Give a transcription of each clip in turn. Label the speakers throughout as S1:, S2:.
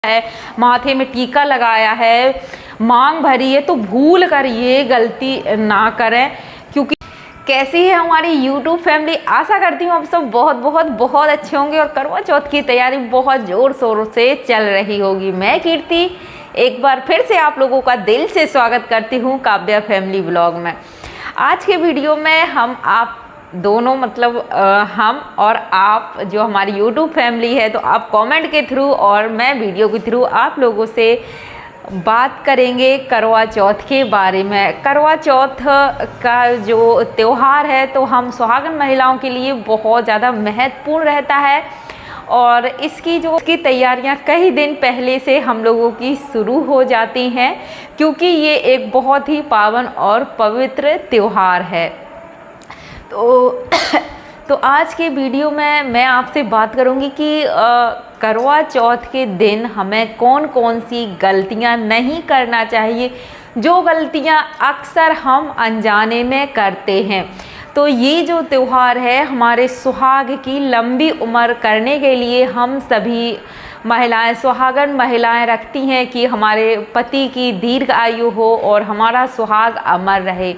S1: है, माथे में टीका लगाया है, मांग भरी है, तो भूल कर ये गलती ना करें। क्योंकि कैसी है हमारी YouTube फैमिली, आशा करती हूँ आप सब बहुत बहुत बहुत अच्छे होंगे और करवा चौथ की तैयारी बहुत ज़ोर शोर से चल रही होगी। मैं कीर्ति एक बार फिर से आप लोगों का दिल से स्वागत करती हूँ काव्या फैमिली ब्लॉग में। आज के वीडियो में हम आप दोनों हम और आप जो हमारी YouTube फैमिली है, तो आप कमेंट के थ्रू और मैं वीडियो के थ्रू आप लोगों से बात करेंगे करवा चौथ के बारे में। करवा चौथ का जो त्यौहार है तो हम सुहागन महिलाओं के लिए बहुत ज़्यादा महत्वपूर्ण रहता है और इसकी तैयारियां कई दिन पहले से हम लोगों की शुरू हो जाती हैं, क्योंकि ये एक बहुत ही पावन और पवित्र त्यौहार है। तो आज के वीडियो में मैं आपसे बात करूंगी कि करवा चौथ के दिन हमें कौन कौन सी गलतियां नहीं करना चाहिए, जो गलतियां अक्सर हम अनजाने में करते हैं। तो ये जो त्यौहार है हमारे सुहाग की लंबी उम्र करने के लिए हम सभी महिलाएं, सुहागन महिलाएं रखती हैं कि हमारे पति की दीर्घ आयु हो और हमारा सुहाग अमर रहे।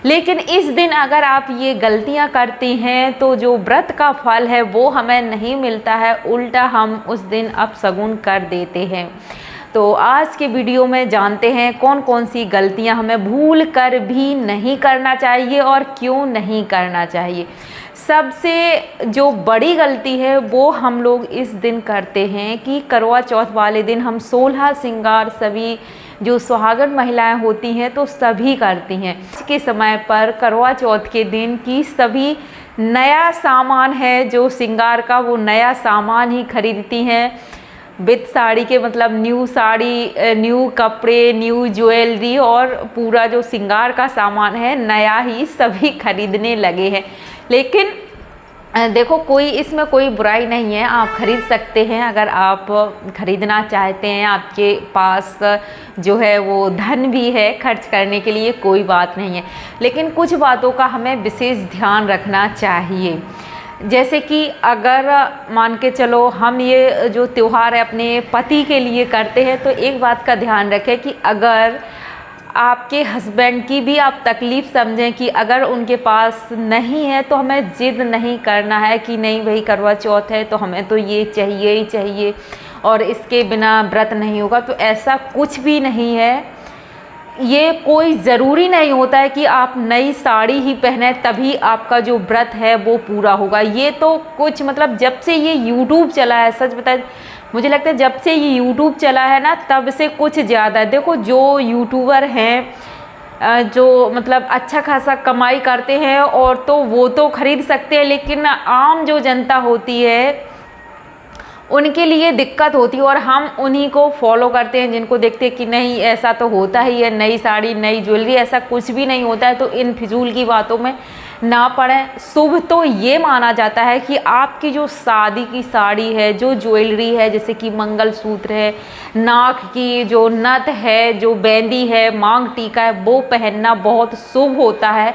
S1: लेकिन इस दिन अगर आप ये गलतियां करती हैं तो जो व्रत का फल है वो हमें नहीं मिलता है, उल्टा हम उस दिन अपशगुन कर देते हैं। तो आज के वीडियो में जानते हैं कौन कौन सी गलतियां हमें भूल कर भी नहीं करना चाहिए और क्यों नहीं करना चाहिए। सबसे जो बड़ी गलती है वो हम लोग इस दिन करते हैं कि करवा चौथ वाले दिन हम 16 श्रृंगार सभी जो सुहागन महिलाएं होती हैं तो सभी करती हैं। इसके समय पर करवा चौथ के दिन की सभी नया सामान है जो श्रृंगार का, वो नया सामान ही खरीदती हैं। विद साड़ी के न्यू साड़ी, न्यू कपड़े, न्यू ज्वेलरी और पूरा जो श्रृंगार का सामान है नया ही सभी खरीदने लगे हैं। लेकिन देखो, इसमें कोई बुराई नहीं है, आप खरीद सकते हैं अगर आप खरीदना चाहते हैं, आपके पास जो है वो धन भी है खर्च करने के लिए, कोई बात नहीं है। लेकिन कुछ बातों का हमें विशेष ध्यान रखना चाहिए। जैसे कि अगर मान के चलो हम ये जो त्यौहार है अपने पति के लिए करते हैं, तो एक बात का ध्यान रखें कि अगर आपके हस्बैंड की भी आप तकलीफ़ समझें कि अगर उनके पास नहीं है तो हमें ज़िद नहीं करना है कि नहीं भाई करवा चौथ है तो हमें तो ये चाहिए ही चाहिए और इसके बिना व्रत नहीं होगा। तो ऐसा कुछ भी नहीं है। ये कोई ज़रूरी नहीं होता है कि आप नई साड़ी ही पहने तभी आपका जो व्रत है वो पूरा होगा। ये तो कुछ जब से ये YouTube चला है, सच बताए मुझे लगता है जब से ये YouTube चला है ना तब से कुछ ज़्यादा, देखो जो यूट्यूबर हैं जो अच्छा खासा कमाई करते हैं और तो वो तो ख़रीद सकते हैं, लेकिन आम जो जनता होती है उनके लिए दिक्कत होती है और हम उन्हीं को फॉलो करते हैं जिनको देखते हैं कि नहीं ऐसा तो होता ही है, नई साड़ी नई ज्वेलरी, ऐसा कुछ भी नहीं होता है। तो इन फिजूल की बातों में ना पड़ें। शुभ तो ये माना जाता है कि आपकी जो शादी की साड़ी है, जो ज्वेलरी है, जैसे कि मंगलसूत्र है, नाक की जो नथ है, जो बेंदी है, मांग टीका है, वो पहनना बहुत शुभ होता है।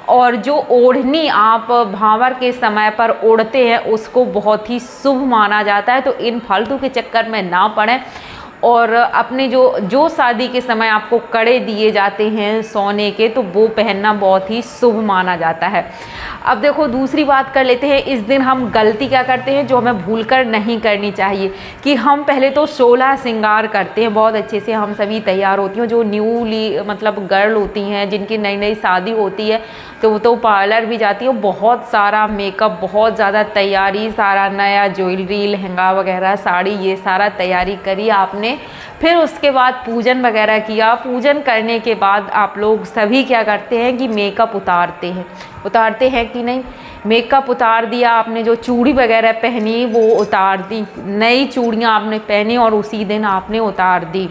S1: और जो ओढ़नी आप भांवर के समय पर ओढ़ते हैं उसको बहुत ही शुभ माना जाता है। तो इन फालतू के चक्कर में ना पड़ें और अपने जो शादी के समय आपको कड़े दिए जाते हैं सोने के, तो वो पहनना बहुत ही शुभ माना जाता है। अब देखो दूसरी बात कर लेते हैं। इस दिन हम गलती क्या करते हैं जो हमें भूलकर नहीं करनी चाहिए कि हम पहले तो 16 श्रृंगार करते हैं, बहुत अच्छे से हम सभी तैयार होती हैं। जो न्यूली गर्ल होती हैं जिनकी नई नई शादी होती है तो वो तो पार्लर भी जाती है, बहुत सारा मेकअप, बहुत ज़्यादा तैयारी, सारा नया ज्वेलरी, लहंगा वगैरह, साड़ी, ये सारा तैयारी करी आपने। फिर उसके बाद पूजन वगैरह किया। पूजन करने के बाद आप लोग सभी क्या करते हैं कि मेकअप उतारते हैं कि नहीं, मेकअप उतार दिया आपने, जो चूड़ी वगैरह पहनी वो उतार दी, नई चूड़ियाँ आपने पहनी और उसी दिन आपने उतार दी।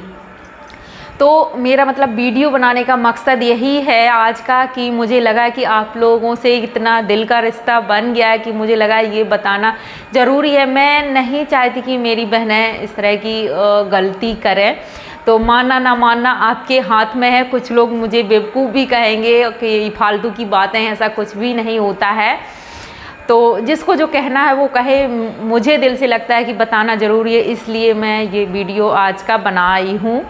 S1: तो मेरा वीडियो बनाने का मकसद यही है आज का कि मुझे लगा कि आप लोगों से इतना दिल का रिश्ता बन गया है कि मुझे लगा ये बताना ज़रूरी है। मैं नहीं चाहती कि मेरी बहनें इस तरह की गलती करें, तो मानना ना मानना आपके हाथ में है। कुछ लोग मुझे बेवकूफ़ भी कहेंगे कि फालतू की बातें, ऐसा कुछ भी नहीं होता है। तो जिसको जो कहना है वो कहे, मुझे दिल से लगता है कि बताना ज़रूरी है, इसलिए मैं ये वीडियो आज का बनाई हूँ।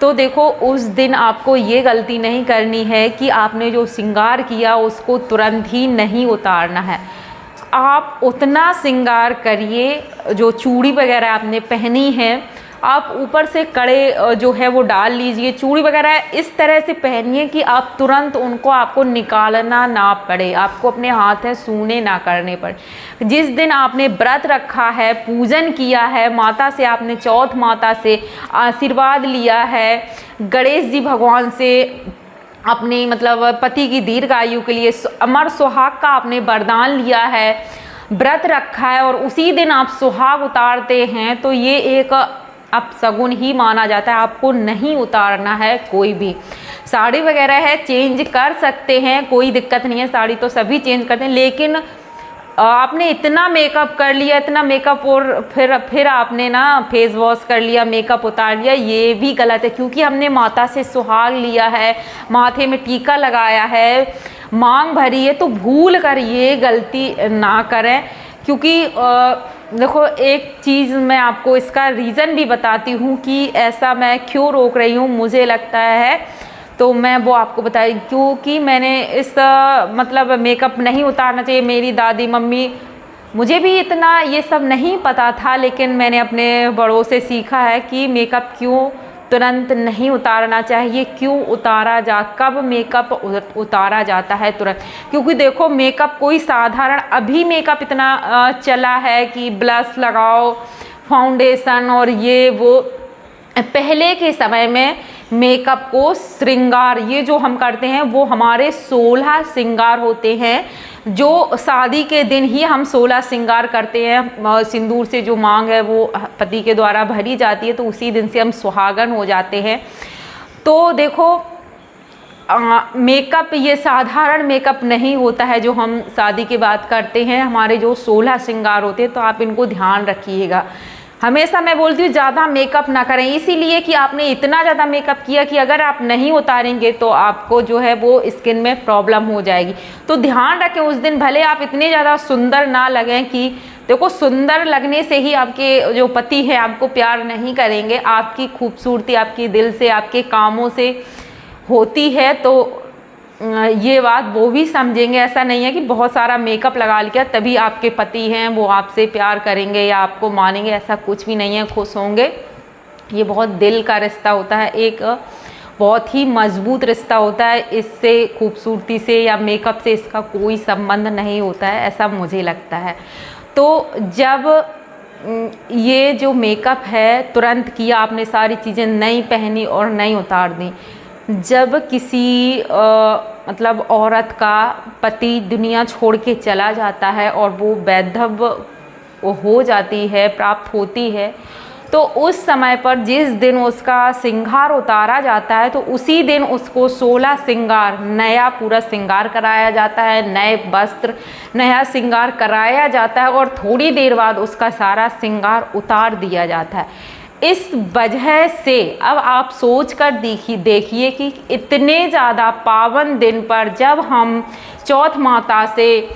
S1: तो देखो, उस दिन आपको ये गलती नहीं करनी है कि आपने जो श्रृंगार किया उसको तुरंत ही नहीं उतारना है। आप उतना श्रृंगार करिए, जो चूड़ी वगैरह आपने पहनी है आप ऊपर से कड़े जो है वो डाल लीजिए। चूड़ी वगैरह इस तरह से पहनिए कि आप तुरंत उनको आपको निकालना ना पड़े, आपको अपने हाथ में सूने ना करने पड़े। जिस दिन आपने व्रत रखा है, पूजन किया है, माता से आपने चौथ माता से आशीर्वाद लिया है, गणेश जी भगवान से अपने मतलब पति की दीर्घायु के लिए अमर सुहाग का आपने वरदान लिया है, व्रत रखा है और उसी दिन आप सुहाग उतारते हैं, तो ये एक अपशगुन ही माना जाता है। आपको नहीं उतारना है। कोई भी साड़ी वगैरह है चेंज कर सकते हैं, कोई दिक्कत नहीं है, साड़ी तो सभी चेंज करते हैं, लेकिन आपने इतना मेकअप कर लिया, इतना मेकअप और फिर आपने ना फेस वॉश कर लिया, मेकअप उतार लिया, ये भी गलत है। क्योंकि हमने माता से सुहाग लिया है, माथे में टीका लगाया है, मांग भरी है, तो भूल कर ये गलती ना करें। क्योंकि देखो, एक चीज़ मैं आपको इसका रीज़न भी बताती हूँ कि ऐसा मैं क्यों रोक रही हूँ, मुझे लगता है, तो मैं वो आपको बताई। क्योंकि मैंने इस मतलब मेकअप नहीं उतारना चाहिए, मेरी दादी मम्मी, मुझे भी इतना ये सब नहीं पता था, लेकिन मैंने अपने बड़ों से सीखा है कि मेकअप क्यों तुरंत नहीं उतारना चाहिए, क्यों कब मेकअप उतारा जाता है तुरंत। क्योंकि देखो, मेकअप कोई साधारण, अभी मेकअप इतना चला है कि ब्लश लगाओ, फाउंडेशन और ये वो। पहले के समय में मेकअप को श्रृंगार, ये जो हम करते हैं वो हमारे 16 श्रृंगार होते हैं, जो शादी के दिन ही हम 16 श्रृंगार करते हैं। सिंदूर से जो मांग है वो पति के द्वारा भरी जाती है, तो उसी दिन से हम सुहागन हो जाते हैं। तो देखो, मेकअप ये साधारण मेकअप नहीं होता है जो हम शादी के बाद करते हैं, हमारे जो 16 श्रृंगार होते हैं, तो आप इनको ध्यान रखिएगा। हमेशा मैं बोलती हूँ ज़्यादा मेकअप ना करें, इसीलिए कि आपने इतना ज़्यादा मेकअप किया कि अगर आप नहीं उतारेंगे तो आपको जो है वो स्किन में प्रॉब्लम हो जाएगी। तो ध्यान रखें, उस दिन भले आप इतने ज़्यादा सुंदर ना लगें कि देखो, सुंदर लगने से ही आपके जो पति हैं आपको प्यार नहीं करेंगे, आपकी खूबसूरती आपकी दिल से, आपके कामों से होती है। तो ये बात वो भी समझेंगे। ऐसा नहीं है कि बहुत सारा मेकअप लगा लिया तभी आपके पति हैं वो आपसे प्यार करेंगे या आपको मानेंगे, ऐसा कुछ भी नहीं है, खुश होंगे। ये बहुत दिल का रिश्ता होता है, एक बहुत ही मजबूत रिश्ता होता है, इससे खूबसूरती से या मेकअप से इसका कोई संबंध नहीं होता है, ऐसा मुझे लगता है। तो जब ये जो मेकअप है तुरंत किया, आपने सारी चीज़ें नहीं पहनी और नहीं उतार दी, जब किसी मतलब औरत का पति दुनिया छोड़ के चला जाता है और वो वैधव्य हो जाती है, प्राप्त होती है, तो उस समय पर जिस दिन उसका श्रृंगार उतारा जाता है, तो उसी दिन उसको 16 श्रृंगार, नया पूरा श्रृंगार कराया जाता है, नए वस्त्र, नया श्रृंगार कराया जाता है और थोड़ी देर बाद उसका सारा श्रृंगार उतार दिया जाता है। इस वजह से अब आप सोच कर देखिए कि इतने ज़्यादा पावन दिन पर जब हम चौथ माता से,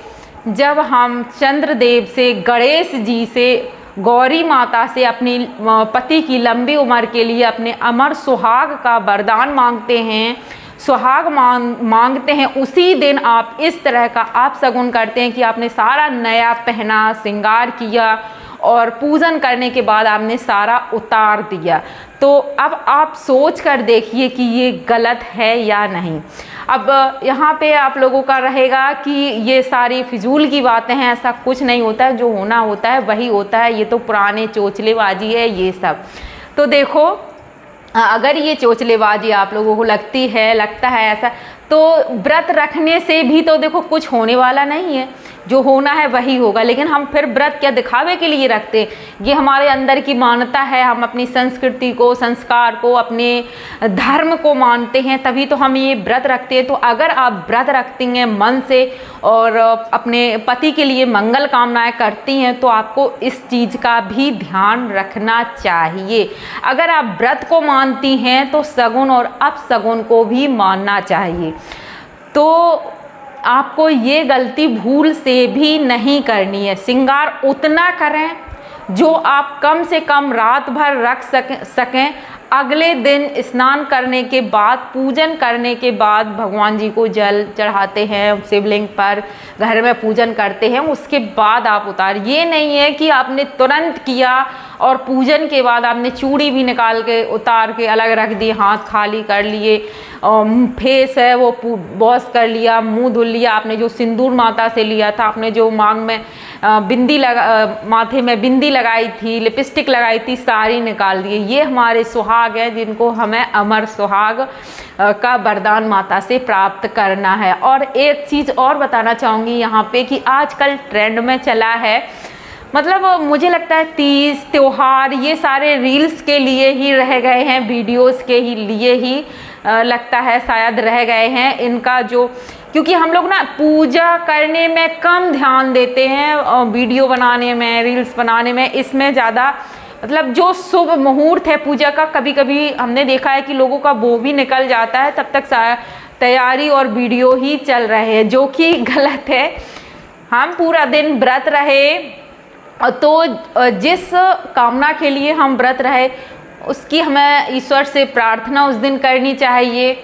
S1: जब हम चंद्रदेव से, गणेश जी से, गौरी माता से अपनी पति की लंबी उम्र के लिए अपने अमर सुहाग का वरदान मांगते हैं, सुहाग मांगते हैं, उसी दिन आप इस तरह का आप शगुन करते हैं कि आपने सारा नया पहना, श्रृंगार किया और पूजन करने के बाद आपने सारा उतार दिया। तो अब आप सोच कर देखिए कि ये गलत है या नहीं। अब यहाँ पे आप लोगों का रहेगा कि ये सारी फिजूल की बातें हैं, ऐसा कुछ नहीं होता है, जो होना होता है वही होता है, ये तो पुराने चोचलेबाजी है ये सब। तो देखो, अगर ये चोचलेबाजी आप लोगों को लगता है ऐसा, तो व्रत रखने से भी तो देखो कुछ होने वाला नहीं है, जो होना है वही होगा। लेकिन हम फिर व्रत क्या दिखावे के लिए रखते हैं, ये हमारे अंदर की मान्यता है, हम अपनी संस्कृति को, संस्कार को, अपने धर्म को मानते हैं, तभी तो हम ये व्रत रखते हैं। तो अगर आप व्रत रखती हैं मन से और अपने पति के लिए मंगल कामनाएं करती हैं, तो आपको इस चीज़ का भी ध्यान रखना चाहिए। अगर आप व्रत को मानती हैं तो शगुन और अपशगुन को भी मानना चाहिए। तो आपको ये गलती भूल से भी नहीं करनी है। श्रृंगार उतना करें जो आप कम से कम रात भर रख सकें। अगले दिन स्नान करने के बाद, पूजन करने के बाद भगवान जी को जल चढ़ाते हैं, शिवलिंग पर घर में पूजन करते हैं, उसके बाद आप उतार। ये नहीं है कि आपने तुरंत किया और पूजन के बाद आपने चूड़ी भी निकाल के उतार के अलग रख दी, हाथ खाली कर लिए, फेस है वो वॉश कर लिया, मुंह धुल लिया, आपने जो सिंदूर माता से लिया था, आपने जो मांग में बिंदी माथे में बिंदी लगाई थी, लिपस्टिक लगाई थी, सारी निकाल दिए। ये हमारे सुहाग हैं जिनको हमें अमर सुहाग का वरदान माता से प्राप्त करना है। और एक चीज़ और बताना चाहूँगी यहाँ पे कि आजकल ट्रेंड में चला है, मतलब मुझे लगता है तीज त्योहार ये सारे रील्स के लिए ही रह गए हैं, वीडियोस के ही लिए ही लगता है शायद रह गए हैं इनका जो, क्योंकि हम लोग ना पूजा करने में कम ध्यान देते हैं, वीडियो बनाने में, रील्स बनाने में, इसमें ज़्यादा मतलब जो शुभ मुहूर्त है पूजा का, कभी कभी हमने देखा है कि लोगों का वो भी निकल जाता है, तब तक तैयारी और वीडियो ही चल रहे हैं, जो कि गलत है। हम पूरा दिन व्रत रहे तो जिस कामना के लिए हम व्रत रहे उसकी हमें ईश्वर से प्रार्थना उस दिन करनी चाहिए,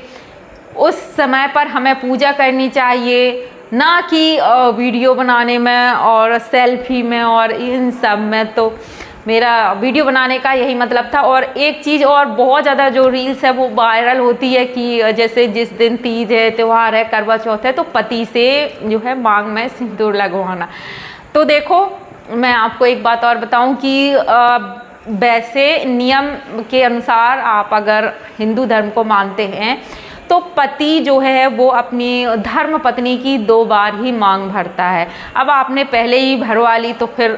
S1: उस समय पर हमें पूजा करनी चाहिए, ना कि वीडियो बनाने में और सेल्फी में और इन सब में। तो मेरा वीडियो बनाने का यही मतलब था। और एक चीज़ और, बहुत ज़्यादा जो रील्स है वो वायरल होती है कि जैसे जिस दिन तीज है, त्यौहार है, करवा चौथ है, तो पति से जो है मांग में सिंदूर लगवाना। तो देखो मैं आपको एक बात और बताऊं कि वैसे नियम के अनुसार आप अगर हिंदू धर्म को मानते हैं तो पति जो है वो अपनी धर्म पत्नी की 2 बार ही मांग भरता है। अब आपने पहले ही भरवा ली तो फिर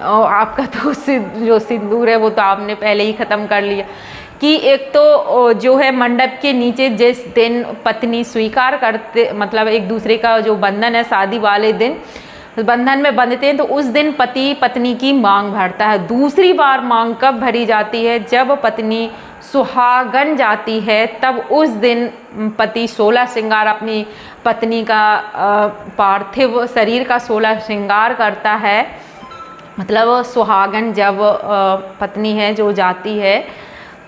S1: आपका तो जो सिंदूर है वो तो आपने पहले ही ख़त्म कर लिया। कि एक तो जो है मंडप के नीचे जिस दिन पत्नी स्वीकार करते, मतलब एक दूसरे का जो बंधन है, शादी वाले दिन बंधन में बंधते हैं, तो उस दिन पति पत्नी की मांग भरता है। दूसरी बार मांग कब भरी जाती है? जब पत्नी सुहागन जाती है, तब उस दिन पति 16 श्रृंगार अपनी पत्नी का पार्थिव शरीर का 16 श्रृंगार करता है। मतलब सुहागन जब पत्नी है जो जाती है,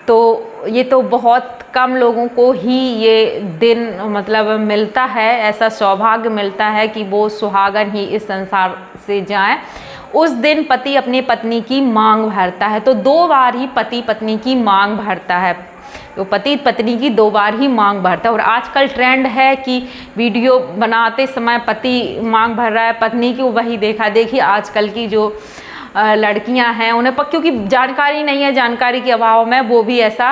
S1: तो ये तो बहुत कम लोगों को ही ये दिन मतलब मिलता है, ऐसा सौभाग्य मिलता है कि वो सुहागन ही इस संसार से जाएं। उस दिन पति अपनी पत्नी की मांग भरता है। तो 2 बार ही पति पत्नी की मांग भरता है, तो पति पत्नी की 2 बार ही मांग भरता है। और आजकल ट्रेंड है कि वीडियो बनाते समय पति मांग भर रहा है पत्नी की, वही देखा देखी आजकल की जो लड़कियां हैं उन्हें क्योंकि जानकारी नहीं है, जानकारी के अभाव में वो भी ऐसा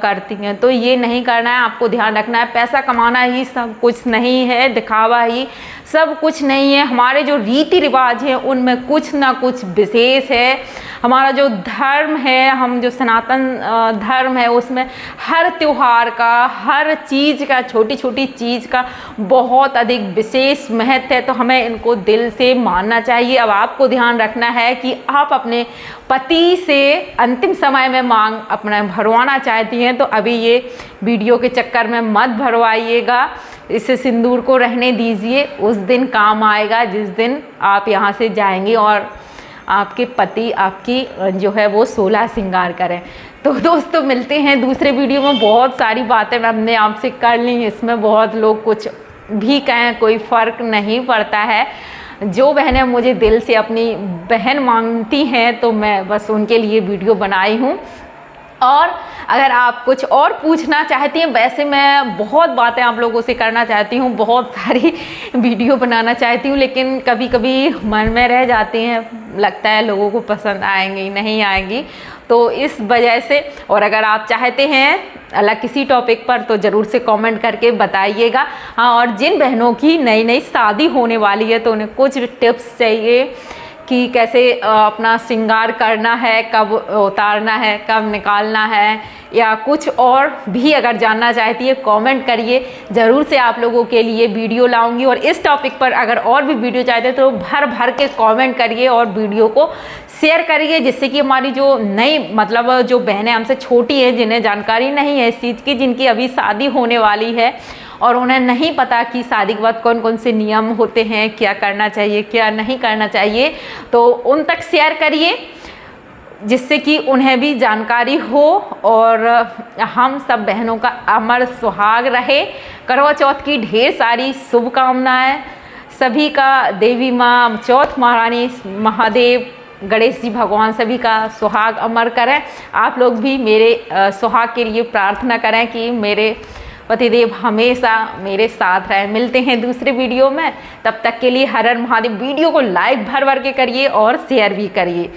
S1: करती हैं। तो ये नहीं करना है, आपको ध्यान रखना है। पैसा कमाना ही सब कुछ नहीं है, दिखावा ही सब कुछ नहीं है। हमारे जो रीति रिवाज हैं उनमें कुछ ना कुछ विशेष है। हमारा जो धर्म है, हम जो सनातन धर्म है, उसमें हर त्योहार का, हर चीज़ का, छोटी छोटी चीज़ का बहुत अधिक विशेष महत्व है। तो हमें इनको दिल से मानना चाहिए। अब आपको ध्यान रखना है कि आप अपने पति से अंतिम समय में मांग अपना भरवाना चाहती हैं तो अभी ये वीडियो के चक्कर में मत भरवाइएगा। इसे सिंदूर को रहने दीजिए, उस दिन काम आएगा जिस दिन आप यहाँ से जाएंगे और आपके पति आपकी जो है वो 16 श्रृंगार करें। तो दोस्तों मिलते हैं दूसरे वीडियो में। बहुत सारी बातें हमने आपसे कर ली, इसमें बहुत लोग कुछ भी कहें कोई फ़र्क नहीं पड़ता है। जो बहनें मुझे दिल से अपनी बहन मानती हैं तो मैं बस उनके लिए वीडियो बनाई हूँ। और अगर आप कुछ और पूछना चाहती हैं, वैसे मैं बहुत बातें आप लोगों से करना चाहती हूँ, बहुत सारी वीडियो बनाना चाहती हूँ, लेकिन कभी कभी मन में रह जाती हैं, लगता है लोगों को पसंद आएंगी नहीं आएंगी, तो इस वजह से। और अगर आप चाहते हैं अलग किसी टॉपिक पर तो ज़रूर से कमेंट करके बताइएगा। हाँ, और जिन बहनों की नई नई शादी होने वाली है तो उन्हें कुछ टिप्स चाहिए कि कैसे अपना श्रृंगार करना है, कब उतारना है, कब निकालना है, या कुछ और भी अगर जानना चाहती है कमेंट करिए, ज़रूर से आप लोगों के लिए वीडियो लाऊंगी। और इस टॉपिक पर अगर और भी वीडियो चाहते हैं तो भर भर के कमेंट करिए और वीडियो को शेयर करिए, जिससे कि हमारी जो नई मतलब जो बहनें हमसे छोटी हैं, जिन्हें जानकारी नहीं है इस चीज़ की, जिनकी अभी शादी होने वाली है, और उन्हें नहीं पता कि शादी के बाद कौन कौन से नियम होते हैं, क्या करना चाहिए क्या नहीं करना चाहिए, तो उन तक शेयर करिए जिससे कि उन्हें भी जानकारी हो और हम सब बहनों का अमर सुहाग रहे। करवा चौथ की ढेर सारी शुभकामनाएं सभी का। देवी माँ, चौथ महारानी, महादेव, गणेश जी भगवान सभी का सुहाग अमर करें। आप लोग भी मेरे सुहाग के लिए प्रार्थना करें कि मेरे पतिदेव हमेशा मेरे साथ रहें। मिलते हैं दूसरे वीडियो में, तब तक के लिए हर हर महादेव। वीडियो को लाइक भर भर के करिए और शेयर भी करिए।